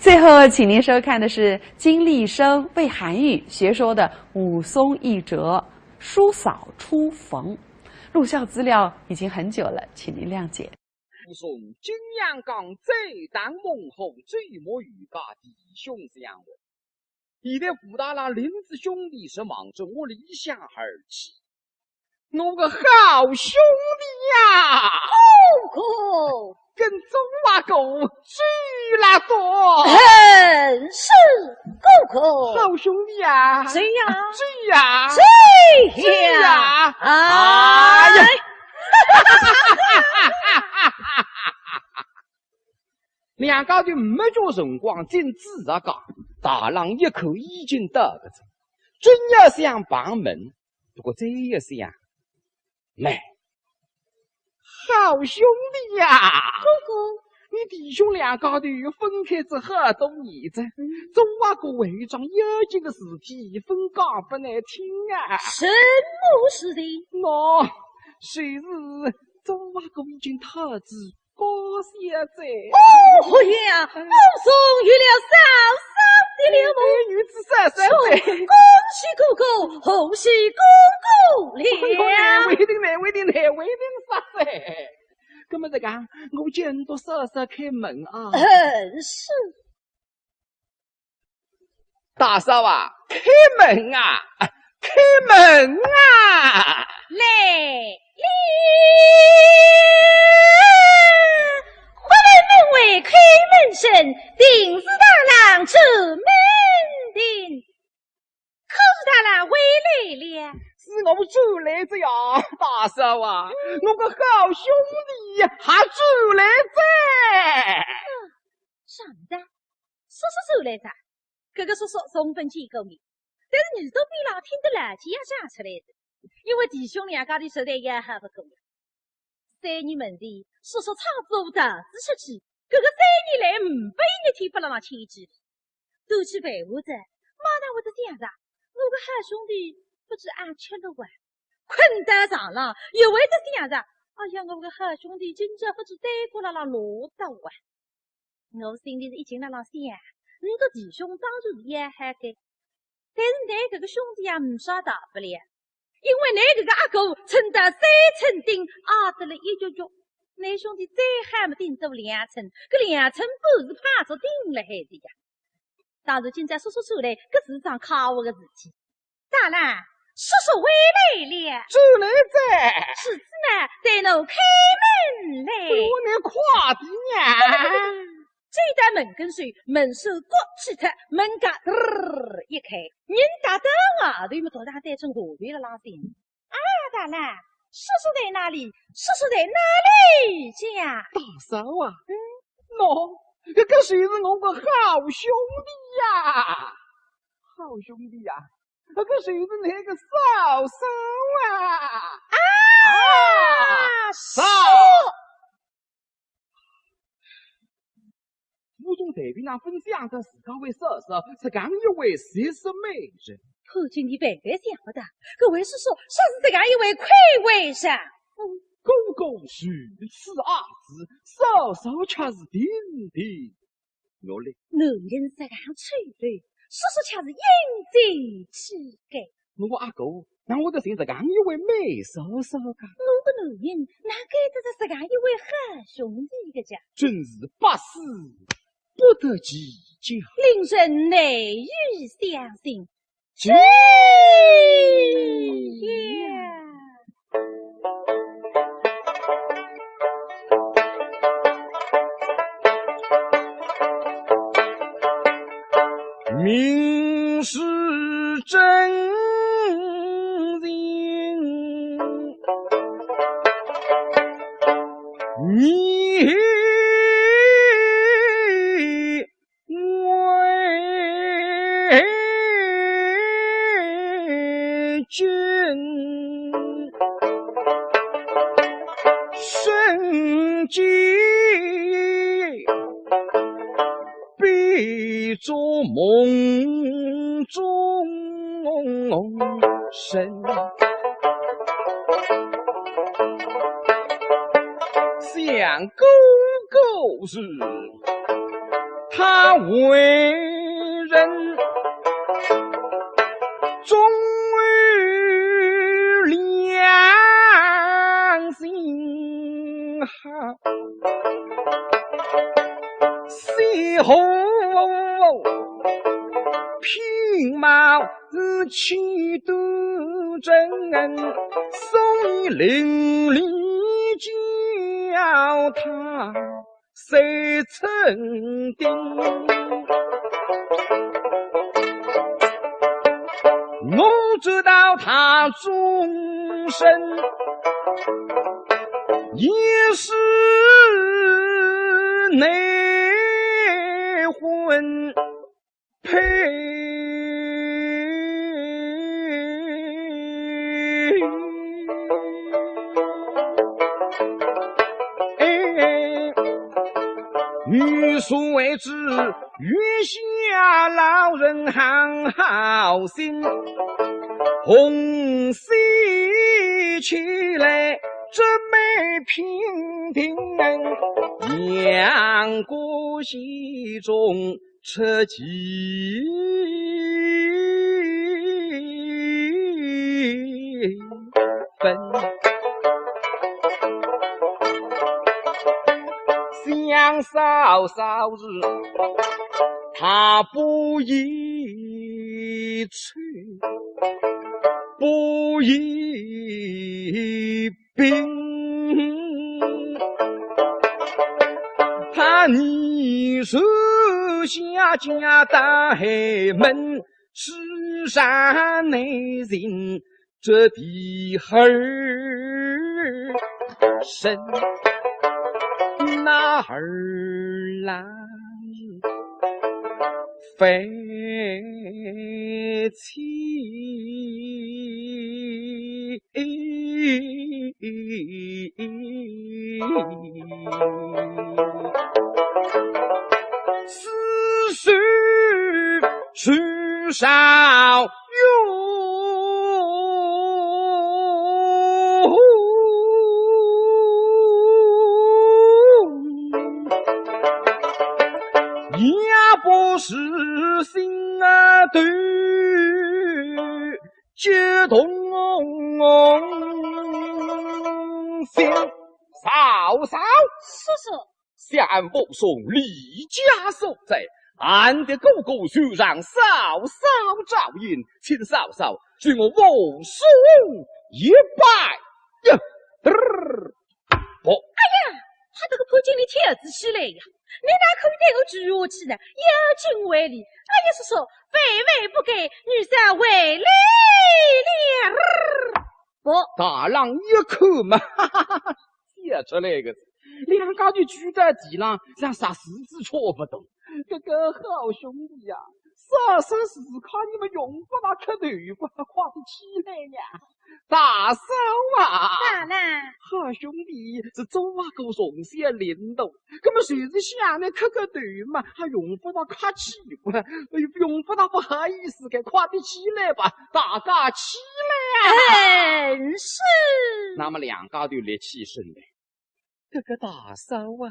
最后，请您收看的是金立生为韩愈学说的武松一折叔嫂初逢。录像资料已经很久了，请您谅解。武松金阳冈最当幕后最莫与家弟兄相闻。你的武大郎林子兄弟是忙着我离乡而起，我个好兄弟呀，哥哥跟中华狗聚了多，是哥哥，好兄弟呀，谁呀？聚呀，谁呀？哎呀！两家就没叫辰光进自家家，大郎一口已经得个着，真要想帮门，不过这一想，没，好兄弟呀，哥哥，你弟兄两家头分开之后多年子，中华国会长有几个事体分讲不难听啊。什么事情？我虽是中华国已经特知高现在。哦呀，武松遇了嫂嫂的了么？女子33岁，恭喜哥哥，恭喜哥哥了！为定来，为定来，为定啥子？那么这个，我见多嫂嫂开门啊。是。大嫂啊，开门啊，开门啊！来，忽然门外开门声，定是大郎出门的。可是大郎回来了，是我们主来着呀，大嫂啊，我个好兄弟还主来着。啥子？叔叔出来着？哥哥叔叔送份见过面，但是耳朵边上听得垃圾也讲出来的，因为弟兄两家的实在也还不够了。3年门前，叔叔差不多投资出去，哥哥3年来500一天不让他牵制，都去办活着，马上会得想着，我个好兄弟不知俺吃了哇，困在床上又会得想着，哎呀，我个好兄弟今朝不知待过了落到哇，我心里是一劲想，你个弟兄当然是也还该，但是你这个兄弟也没啥大不了，因为你这个阿哥称得3寸钉，阿得了一脚脚，你兄弟再还没顶到2寸，这2寸不是怕着顶了还的呀。当然今朝叔叔出来，这是桩靠我的事体。大郎，叔叔回来了，主来着。是子呢，带侬开门来。我能夸的呀。这道门跟随，门手过去特，门嘎一开，人打到外头么，头上带成河边了拉线。啊，大郎，叔叔在哪里？叔叔在哪里？这样，大嫂啊，这个谁是我个好兄弟呀？好兄弟呀，这个谁是那个嫂嫂啊？嫂。武松台边上分享着自家为嫂嫂，是刚一位谁是美人？后今你白白想不到，各位叔叔，说是这样一位魁为上。公公如此阿姊，嫂嫂却是定的。我嘞，男人这样吹来，叔叔却是应尽乞丐。我阿哥，那我得寻这样一位美嫂嫂噶。我个男人哪该得是这样一位好兄弟个家？真是百思不得其解。令人难以相信。这明是真情，你为君生计必做梦中神，想勾勾是他为人忠于良心好，随后品貌气度正，所以伶俐叫他谁曾定。我知道他终身也是内魂配。欲速为之，月下老人行好心，红喜起来这美平平，阳过溪中车几分。相嫂嫂日，他不宜去，不宜病。他你手下家大黑门，世上内人这地儿深。那儿来废弃，思绪去少用。不是心啊对，接动心。嫂嫂，叔叔，相父送李家所在，俺的哥哥就让嫂嫂照应，请嫂嫂许我无数一拜呀！哎呀，他这个破经理天子起来呀！你哪可以带我举下去呢？有敬为礼。哎呀，叔叔，非为不给，女婿为礼了。不，大郎一口嘛，哈哈哈哈，写出来个字，两家就聚在地上，像啥事子错不懂。这个好兄弟呀，啥事靠你们用不大可头不夸得起来呀。大嫂啊，大郎，好兄弟是早啊够从小领导，那么谁是想呢？磕个头嘛，还用不到夸起不？用不到不好意思给夸得起来吧？大家起来啊！是。那么两家就立起身来。这个大嫂啊，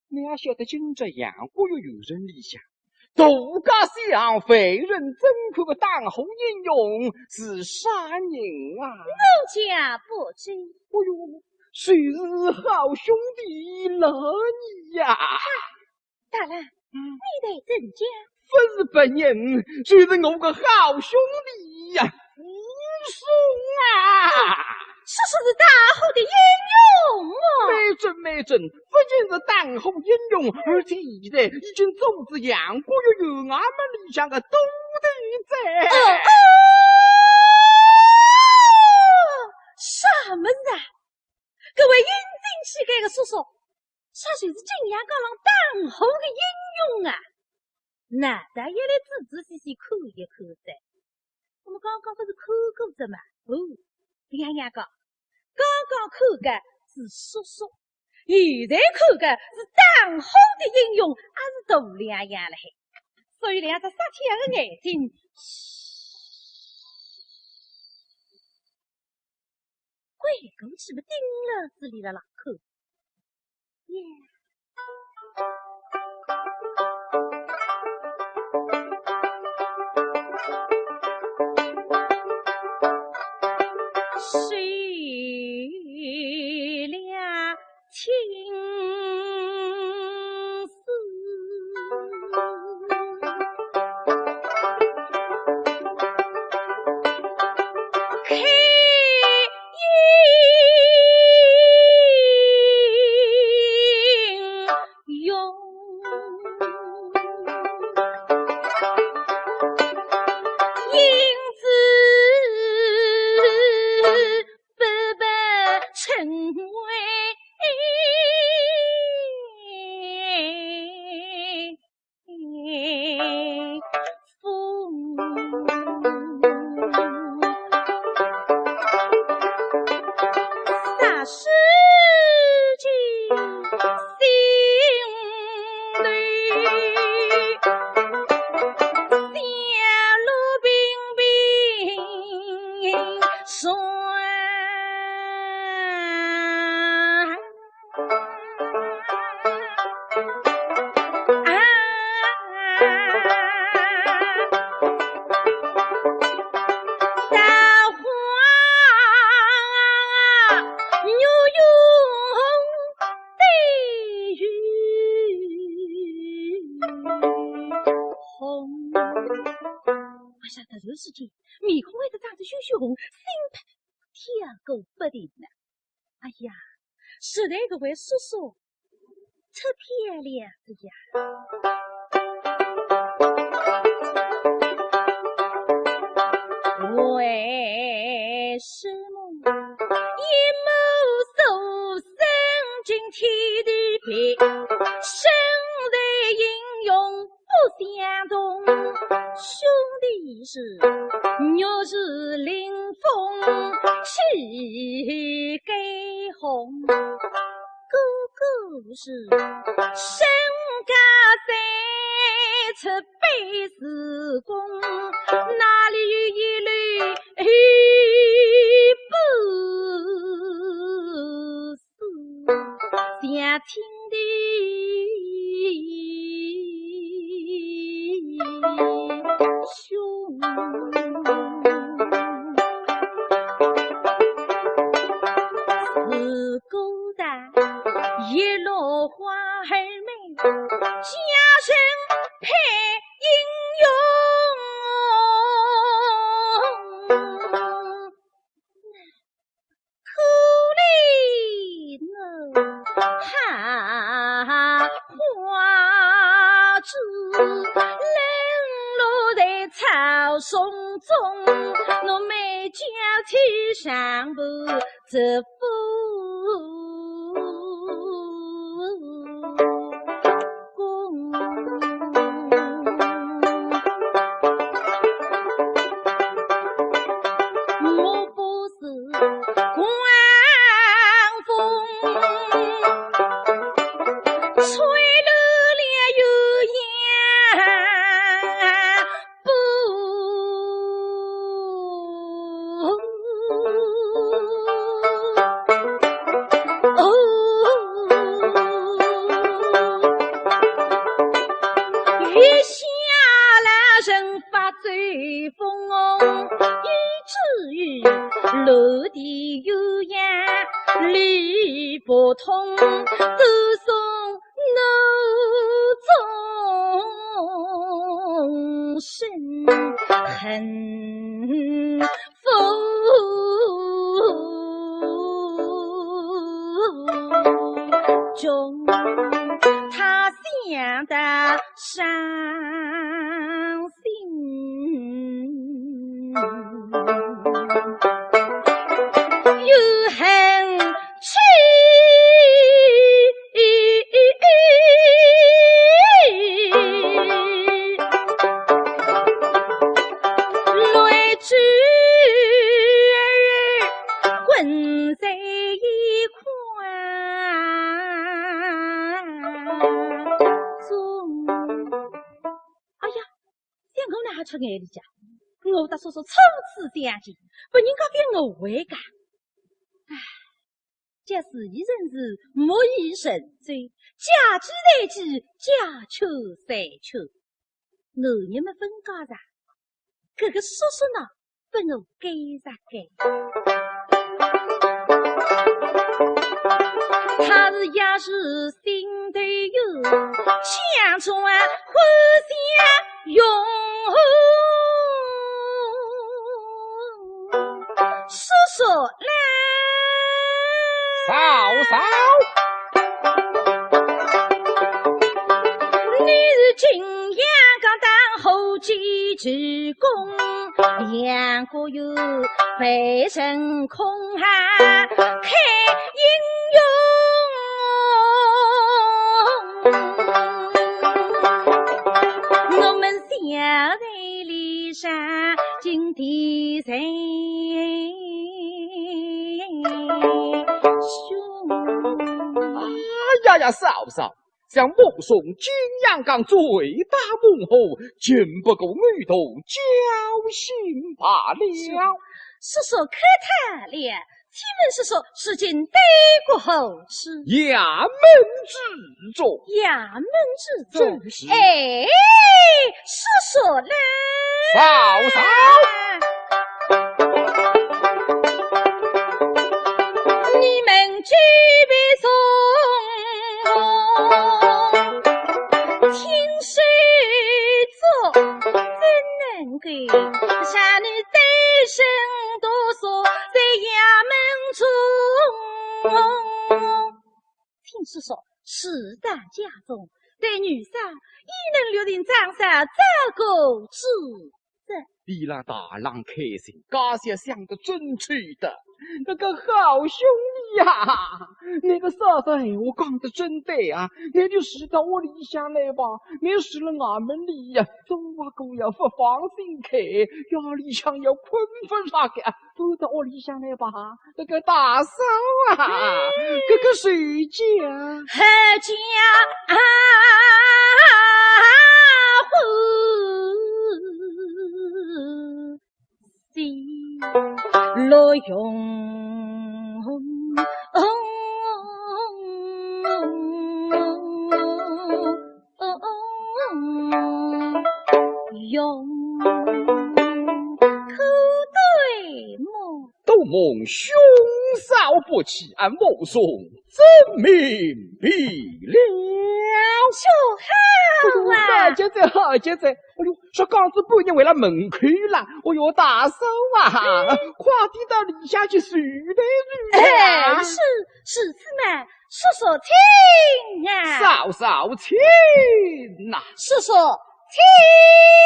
你要晓得今朝杨过又有人理想。杜家相废人真可个当红英勇是啥人啊？奴家不知。哎呦，谁是好兄弟了你呀？大郎，你得怎讲？不是本人，就是我个好兄弟呀，武松啊！这是大后的英勇啊！没准，不仅是当红英勇，而且现在已经组织杨过又有俺们理想的都得在。啥么子啊？各位英俊气概的叔叔，这就是金阳高郎当红的英勇啊！那大爷来仔仔细细看一看噻。我们刚刚不是看过的嘛？哦，两样讲，刚刚看的是叔叔，现在看的是当红的英勇，还是大两样了嘿。所以两只杀天的眼睛，鬼狗岂不盯了这里的老口？耶！突然之间，面孔会得长得羞羞红，心拍跳个不停呢。哎呀，实在个位叔叔太漂亮的呀！为什么一目所生惊天地变，生来英勇不相同？兄弟是若是临风气该红，哥哥是身家三尺背时功，哪里有一缕不是想听的兄。自古代一落花儿美，家人配英勇。可怜那花枝冷落在草丛中，我每家去上不这落地有样理不通，都送怒众生恨负中，他想得伤心。又恨气来之混在一块中。哎呀，想我哪出眼里家，我的叔叔初次相见，不应该给我回家。唉，假使一人是莫以神罪，假之来之，假求三求。男人们分家上，这个叔叔呢，不我改他是也是心头有，强装幻想永叔叔来。嫂嫂，你是金阳岗当后继之功，两个有飞升空海开英勇。我们小队里上金地人哎呀，嫂嫂，像目送金阳岗最大幕后，竟不够女童交心罢了。叔叔可叹了，请问叔叔是进对过后是衙门之中，衙门之中。正是。哎，叔叔来，嫂嫂。你们举杯送我，听谁做怎能该下女单身多少在衙门中。听说时代家中对女婿亦能留定长沙照顾之责。你让大郎开心，家下想得真趣的。那个好兄弟呀，那个嫂子我讲的真对啊，你就使到我里乡来吧，你使了俺们里呀，做啊狗要不放心开，要里乡要困分啥个，都到我里乡来吧。那个大嫂啊，这个谁家？何家欢喜乐融用口对目，都蒙兄嫂不弃，俺目送真名必了。说好啊！好姐姐，好姐姐，哎呦，说刚子半年为了门口了，哎呦，大嫂啊，快点到里下去睡的哎，是子们，说听啊！嫂嫂请呐，说听，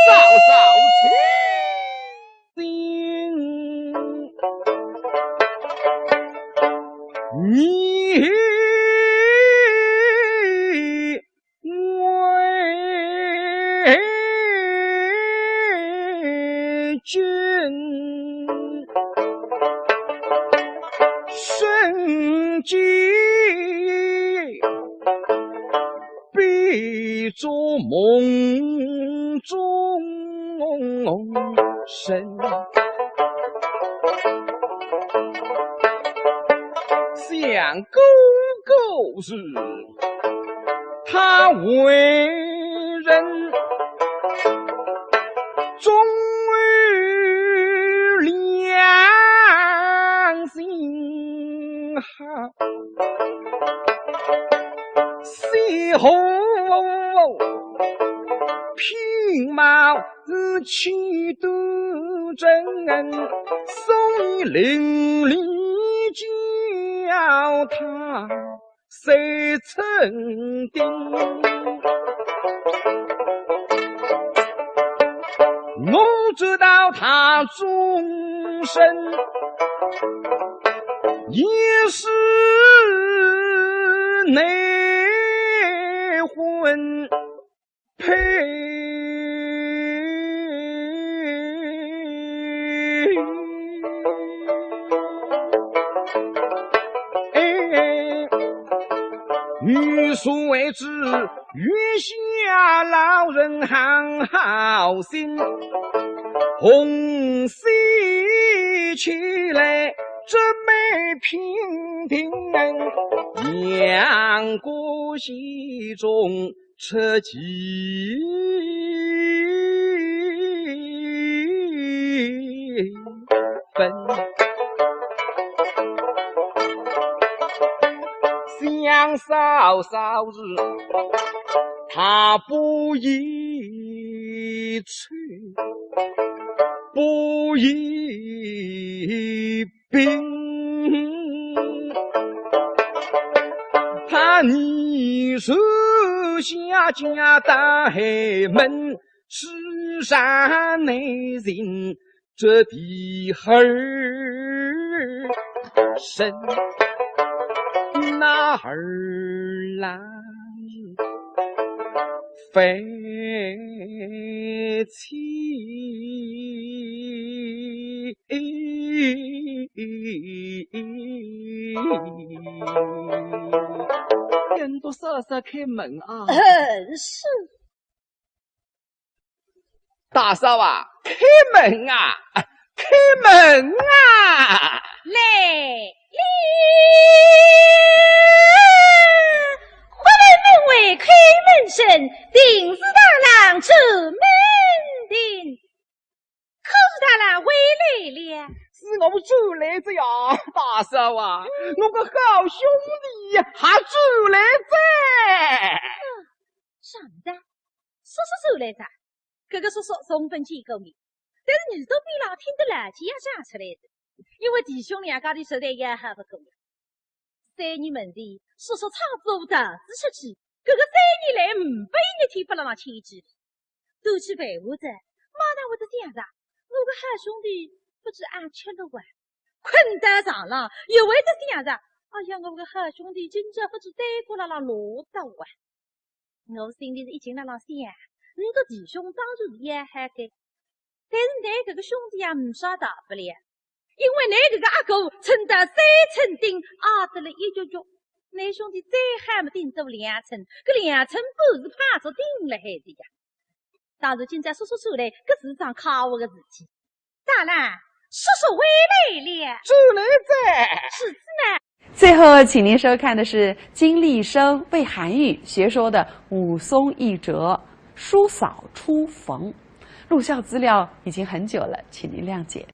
嫂嫂请。你为君生计必做梦中神，想狗狗是他为人忠于良心好，西红品貌气度真，送一伶俐叫他谁曾定？我知道他终身也是内婚配。欲速为之，月下老人行好心，红喜起来这美平平，阳过溪中车几分。想嫂嫂日，他不宜去，不宜病。他你手下家大黑门，世上内人这的儿身。那儿来飞起，人都瑟瑟开门啊！是大嫂啊，开门啊，开门啊！来。花门门卫开门声，定是大郎出门定。可是大郎回来了，是我们走来着呀，大嫂啊，我个好兄弟呀，还走来着。啥子？说走来着？哥哥说送分去一个米，但是耳朵边浪听得垃圾也讲出来的，因为弟兄两家的实在也还不够了。3年门前，叔叔唱奏投资出去，搿个3年来500一天不让人牵制，都去办下子，马上会得想着，我个好兄弟不知俺吃了哇，困在床上又会得想着，哎呀，我个好兄弟今朝不知对过了拉落得哇。我心里是一劲辣辣想，你个弟兄当然是也还该，但是你搿个兄弟也没啥大不了，因为你搿个阿哥称得3寸钉，阿得了一脚脚，你兄弟再喊没顶做2寸，搿2寸半是怕着顶了海的呀。当然今朝叔叔出来，搿是桩靠我的事体。大人，叔叔回来了，主来在。是子呢。最后，请您收看的是金立生为韩愈学说的武松一折叔嫂出逢。录像资料已经很久了，请您谅解。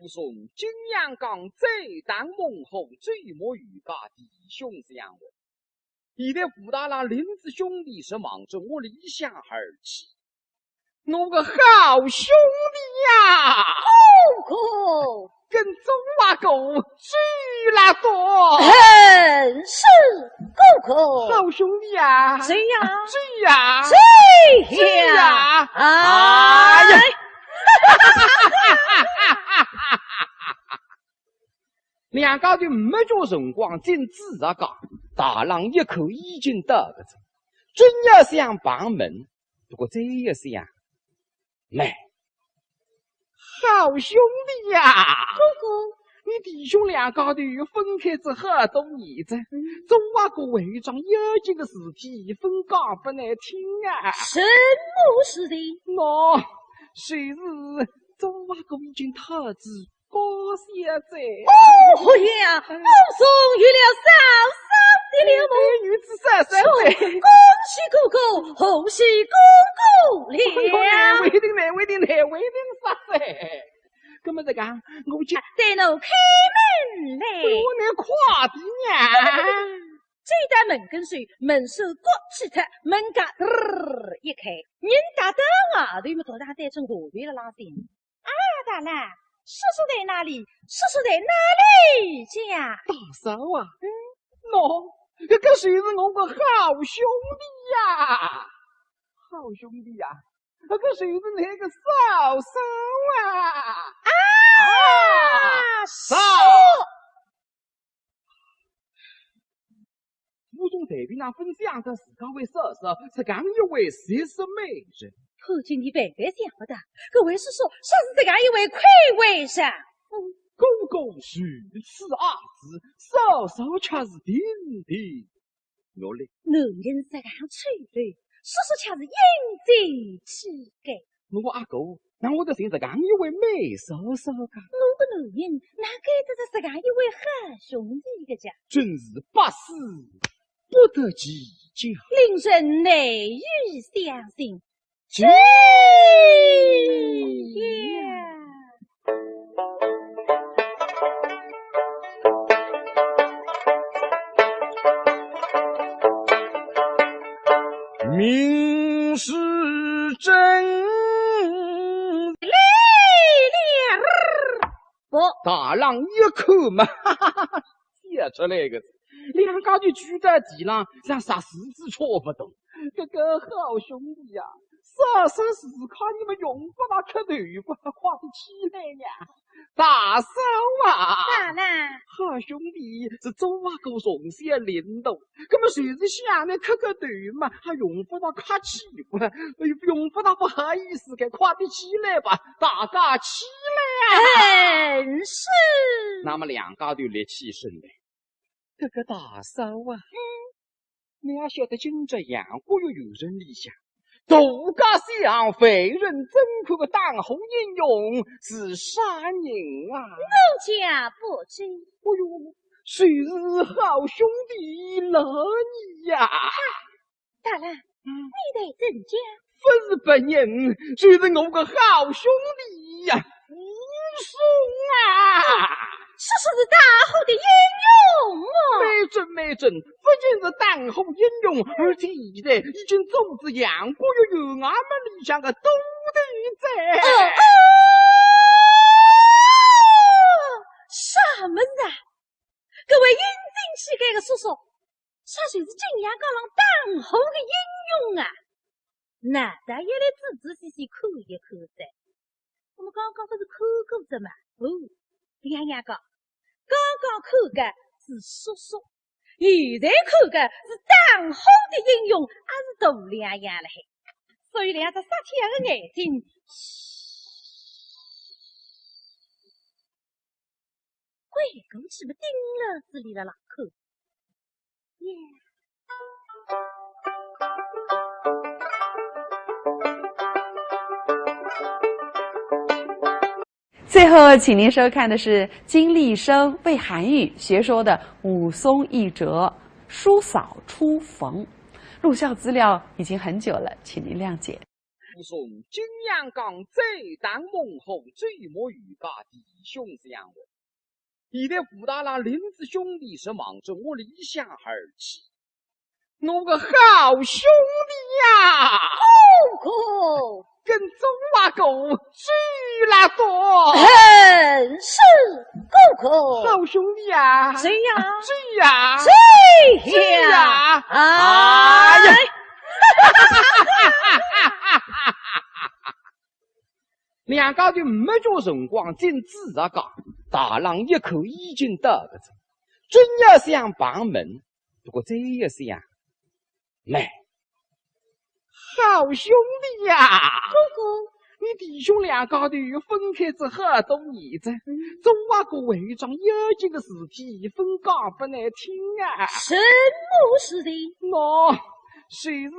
武松金阳冈最当孟后追摸于家弟兄相闻，一代武大郎林子兄弟是忙着我离乡而去，我个好兄弟呀！哥跟中华狗追了多，很是哥好兄弟呀！谁呀？追呀！谁呀！哎呀！两家就没叫辰光进自家家，大郎一口已经得个子，真要想帮门，不过这一想，来，好兄弟呀！哥，你弟兄两家头分开之后多年子，总话个违章有几个事体分讲不难听啊！什么事情？喏，谁是总话个已经特知高现在。哦呀，武松遇了嫂嫂的了么？女子三恭喜哥哥，恭喜哥哥了！为定来，为定啥噻？那么这个，我就带侬开门来。我能夸的呀！这道门跟水，门手过去脱，门嘎一开，人打到外头么头上带成河边了拉线。啊，大人，叔叔在哪里？叔叔在哪里家？大嫂啊，喏，这个谁是我个好兄弟呀？好兄弟呀！这个谁是那个嫂嫂啊？嫂！武松在边上分享着自家为嫂嫂是刚一位谁是美人。后今你白白想不到，各位叔叔，像是这样一位魁为上。公公如此阿姊，嫂嫂却是定定落泪。男人这样吹泪，叔叔却是应景起改。我阿哥，那我得寻这样一位美嫂嫂噶。我个男人哪该得着这样一位好兄弟个家？真是百思不得其解。令人难以相信。这明是真来了，不，大郎一口嘛，写出来个字，两家就聚在地上，像啥石子戳不动。这个好兄弟呀，啥事靠你们用不到磕头不夸得起来呀！大嫂啊，大人，好兄弟是中华狗从小领导，那么谁是想呢磕个头嘛，还用不到夸起不，用不到不好意思给夸得起来吧？大家起来啊！是。那么两家就立起身来。这个大嫂啊，你要晓得今朝杨过又有人理想，杜家想废人真可个当红英勇是啥人啊？奴家不知。哎呦，谁是好兄弟了你呀？大人，你得怎讲？不是本人，谁是我个好兄弟呀？武松啊！叔叔是大后的英勇啊！没准，不仅是当红英勇，而且现在已经组织杨过又有俺们理想的都得在。说，啥就是金阳高浪当红的英雄啊！那大爷来仔仔细细看一看噻。我们刚刚不是看过的嘛？哦，娘娘讲，刚刚看的是叔叔，现在看的是当红的英雄，还是大娘娘了嘿。所以两只杀天的眼睛，鬼狗岂不盯了这里的老口？耶！最后，请您收看的是金立生为韩愈学说的武松一折叔嫂出逢。录像资料已经很久了，请您谅解。武松金阳冈最当孟后追摸欲把弟兄相闻。你的武大郎林子兄弟是忙着我离下而起，我个好兄弟呀！哥哥。跟中华狗追了多，是哥哥，好兄弟啊！追呀，追呀，追呀！哎呀！两家就没叫辰光，真自然讲，大郎一口已经得个着，真要想帮门，不过这一想，来。好兄弟呀，哥哥，你弟兄两家头分开之后多年子，中华国会长有几个事体分讲不难听啊。什么事情？我虽是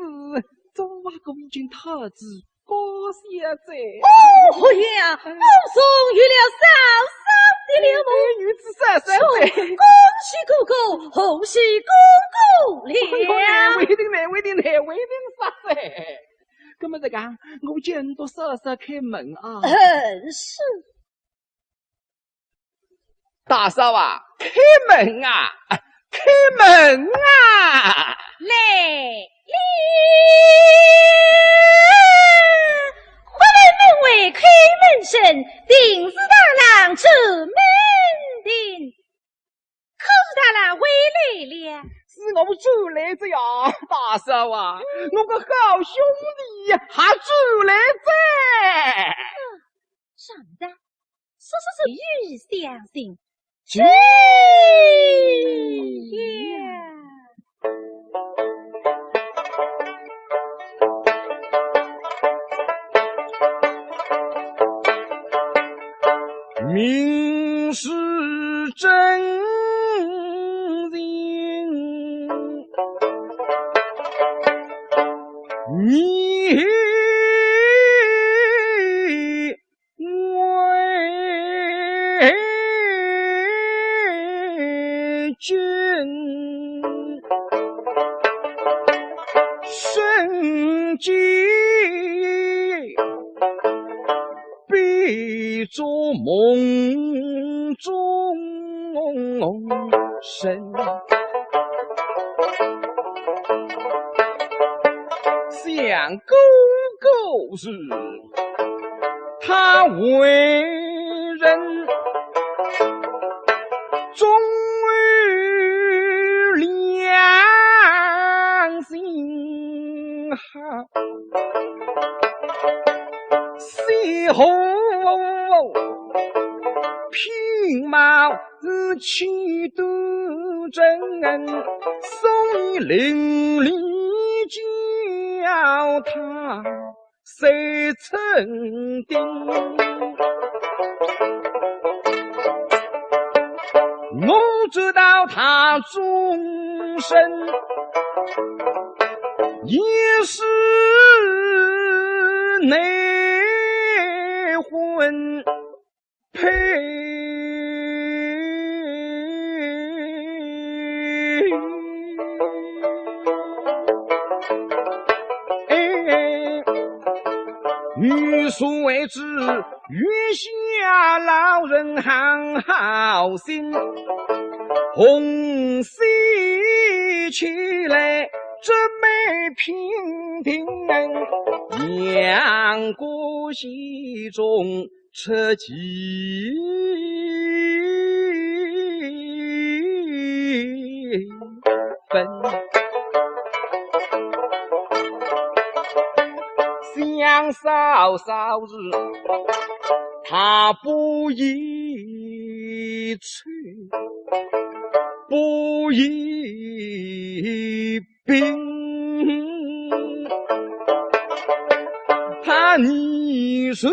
中华国已经特制高小者。哦呀，武松遇了嫂嫂的了么？女子三岁，恭喜哥哥，恭喜哥哥了！为定来，为定来，为定啥子？那么这个，我监督嫂嫂开门啊。是。大嫂啊，开门啊，开门啊！来。花来门外开门声，定是大郎出门的。可是大郎回来了，是我们主来着呀，大嫂啊，我个好兄弟呀，还主来着。上的，说欲相信，去呀！明是真人，你为君身居必做梦中神，想哥哥时，他为人忠于良心好，西后品貌是气度真，宋以伶俐教他谁曾定？我知道他终身也是内婚配。欲速为之，月下老人行好心，红喜起来这美平定，阳过西中车骑。分。想少少日，他不一催，不一病，他你手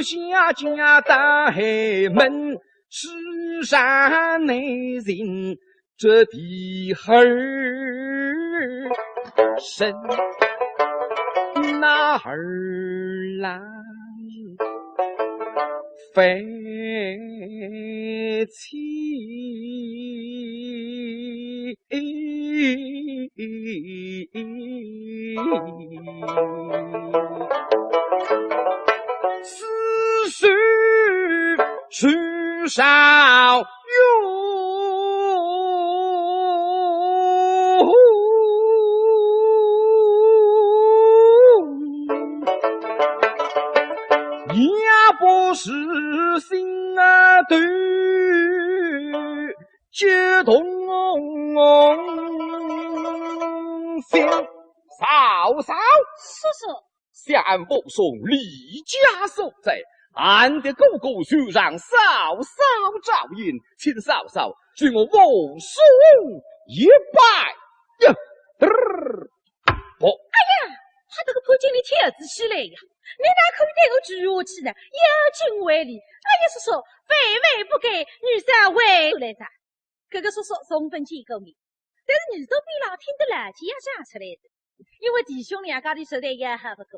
下家大门，世上内人这地儿深。哪儿来废气？死水世上有。不是心啊对，接动心嫂嫂，叔叔，相不送李家所在，俺的狗狗就让嫂嫂照应，请嫂嫂许我无送一拜呀！哎呀，他这个破经理天子起来呀！你哪可以对我举下去呢？有情为理。哎呀，叔叔，非为不给，女生为来着。哥哥叔叔送分去一个米，但是你都比老听得来气也讲出来的，因为弟兄两家的手段也还不够。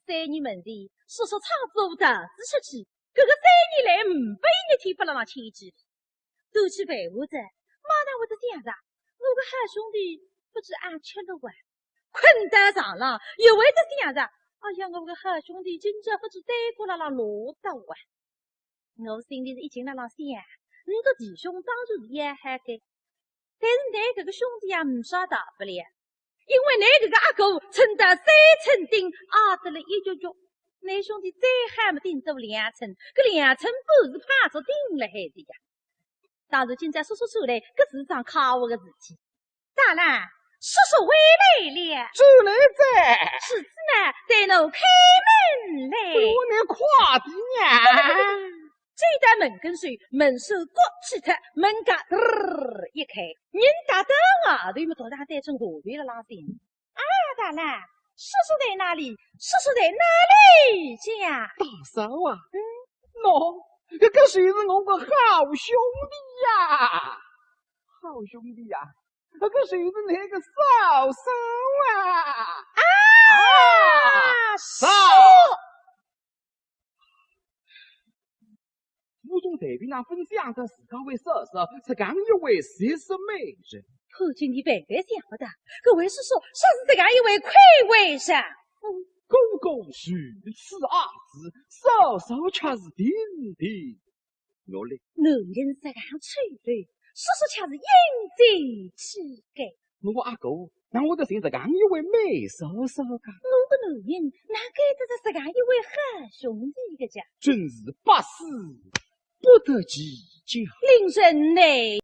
3年门前，叔叔差不多子出去，哥哥3年来500一天不让他牵机，都去陪我着，马上我就想着，我个好兄弟不知安吃了哇，困得上了，又为着想着。哎呀，我个好兄弟今朝不知对过了落到啊！我心里是一劲在那想，你个弟兄当然也还该，但是你这个兄弟也没啥大不了，因为你这个阿哥称得3寸钉，阿得了一脚脚，你兄弟再还没钉做2寸，这2寸不是怕着钉了还的呀！当然今朝叔叔出来，这市场靠我的事情，当然。叔叔回来了，主人在，世子呢在那开门来，我那快点呀！这道门跟随，门手过去特，门嘎一开，人打到外头么头上带成下边的拉线。哎呀，大人，叔叔在哪里？叔叔在哪里去呀？大嫂啊，喏，这个谁是我个好兄弟呀？好兄弟呀！这个谁是那个嫂嫂啊？嫂！府中这边那分享着自家为嫂嫂，是刚一位谁是美人？破经理白白想不到，各位叔叔，说是这样一位魁为上。狗狗如此阿子，嫂嫂却是丁丁。我嘞，男人这样吹来。叔叔却是应尽气概，我阿哥，那我就寻着刚一位美嫂嫂噶。我个男人哪该得着这样一位好兄弟个家？真是百思不得其解。令人内。